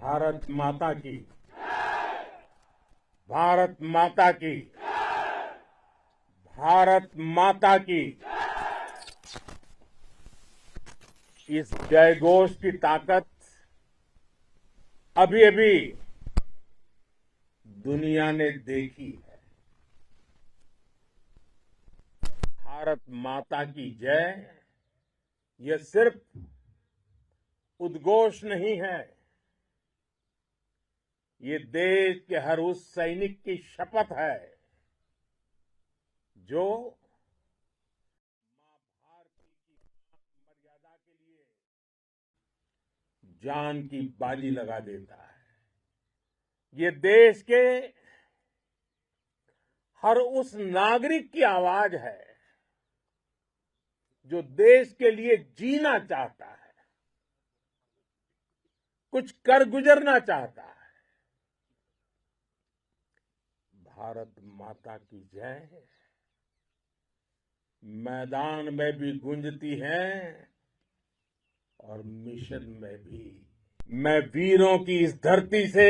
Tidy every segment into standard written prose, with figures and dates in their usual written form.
भारत माता की, भारत माता की, भारत माता की। इस जयघोष की ताकत अभी अभी दुनिया ने देखी है। भारत माता की जय यह सिर्फ उद्घोष नहीं है, ये देश के हर उस सैनिक की शपथ है जो मां भारती की मर्यादा के लिए जान की बाजी लगा देता है। ये देश के हर उस नागरिक की आवाज है जो देश के लिए जीना चाहता है, कुछ कर गुजरना चाहता है। भारत माता की जय मैदान में भी गूंजती है और मिशन में भी। मैं वीरों की इस धरती से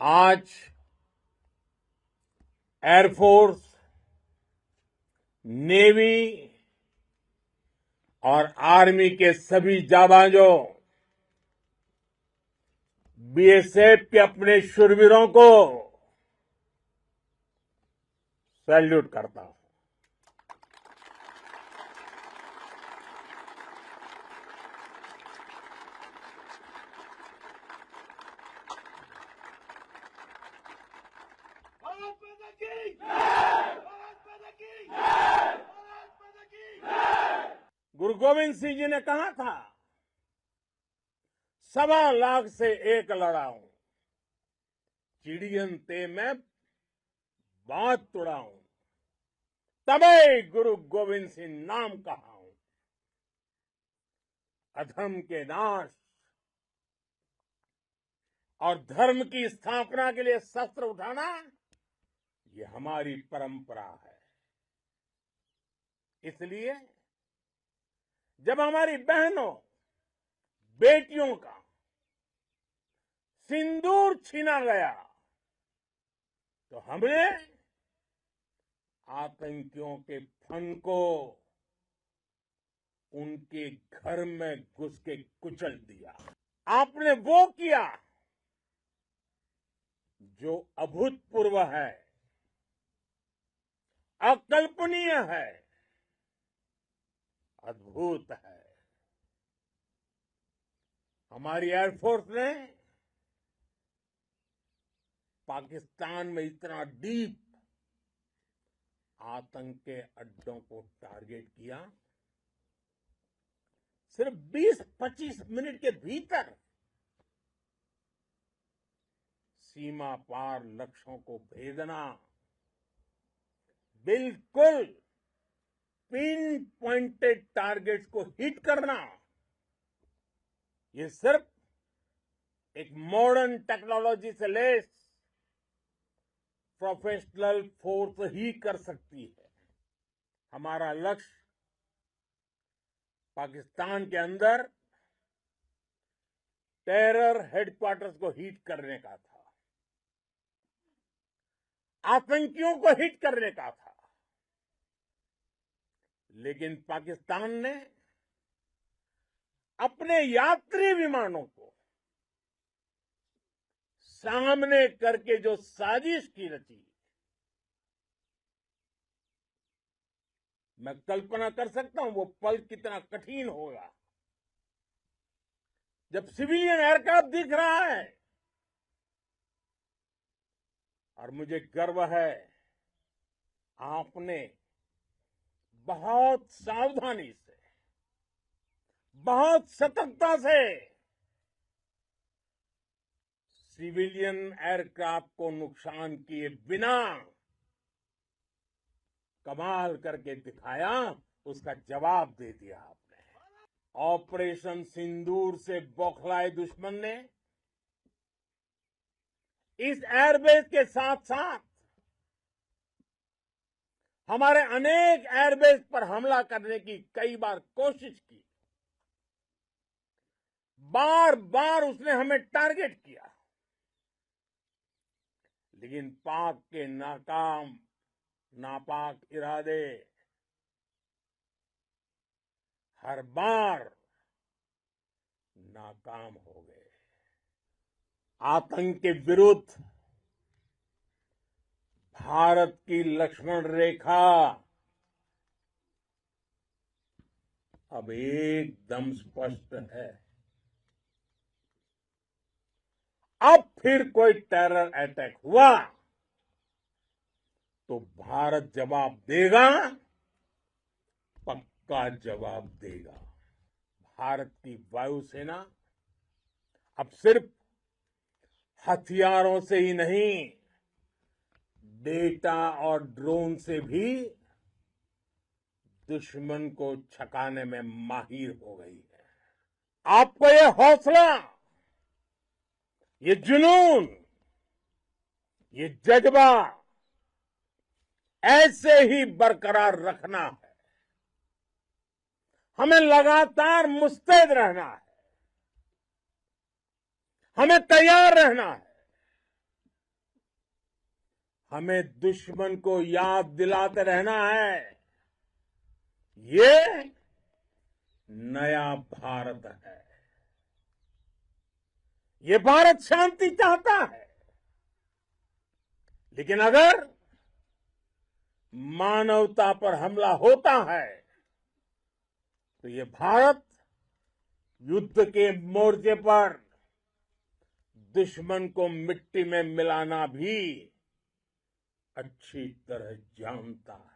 आज एयरफोर्स, नेवी और आर्मी के सभी जाबांजों, बीएसएफ के अपने शूरवीरों को सैल्यूट करता हूं। भारत माता की जय! भारत माता की जय! भारत माता की जय! गुरु गोविंद सिंह जी ने कहा था, 1.25 लाख से एक लड़ाऊं, चिड़ियन ते मैं बात तुड़ाऊं, तबे गुरु गोविंद सिंह नाम कहाऊं। अधर्म के नाश और धर्म की स्थापना के लिए शस्त्र उठाना ये हमारी परंपरा है। इसलिए जब हमारी बहनों, बेटियों का सिंदूर छीना गया तो हमने आतंकियों के फन को उनके घर में घुस के कुचल दिया। आपने वो किया जो अभूतपूर्व है, अकल्पनीय है, अद्भुत है। हमारी एयरफोर्स ने पाकिस्तान में इतना डीप आतंक के अड्डों को टारगेट किया, सिर्फ 20-25 मिनट के भीतर सीमा पार लक्ष्यों को भेदना, बिल्कुल पिन पॉइंटेड टारगेट्स को हिट करना, ये सिर्फ एक मॉडर्न टेक्नोलॉजी से लैस प्रोफेशनल फोर्स ही कर सकती है। हमारा लक्ष्य पाकिस्तान के अंदर टेरर हेडक्वार्टर्स को हिट करने का था, आतंकियों को हिट करने का था। लेकिन पाकिस्तान ने अपने यात्री विमानों को सामने करके जो साजिश की रची, मैं कल्पना कर सकता हूं वो पल कितना कठिन होगा जब सिविलियन एयरक्राफ्ट दिख रहा है। और मुझे गर्व है, आपने बहुत सावधानी से, बहुत सतर्कता से सिविलियन एयरक्राफ्ट को नुकसान किए बिना कमाल करके दिखाया, उसका जवाब दे दिया आपने। ऑपरेशन सिंदूर से बौखलाए दुश्मन ने इस एयरबेस के साथ साथ हमारे अनेक एयरबेस पर हमला करने की कई बार कोशिश की। बार बार उसने हमें टारगेट किया, लेकिन पाक के नापाक इरादे हर बार नाकाम हो गए। आतंक के विरुद्ध भारत की लक्ष्मण रेखा अब एकदम स्पष्ट है। अब फिर कोई टेरर अटैक हुआ तो भारत जवाब देगा, पक्का जवाब देगा। भारत की वायुसेना अब सिर्फ हथियारों से ही नहीं, डेटा और ड्रोन से भी दुश्मन को छकाने में माहिर हो गई है। आपको ये हौसला, ये जुनून, ये जज्बा ऐसे ही बरकरार रखना है। हमें लगातार मुस्तैद रहना है, हमें तैयार रहना है। हमें दुश्मन को याद दिलाते रहना है, ये नया भारत है। ये भारत शांति चाहता है, लेकिन अगर मानवता पर हमला होता है तो ये भारत युद्ध के मोर्चे पर दुश्मन को मिट्टी में मिलाना भी अच्छी तरह जानता है।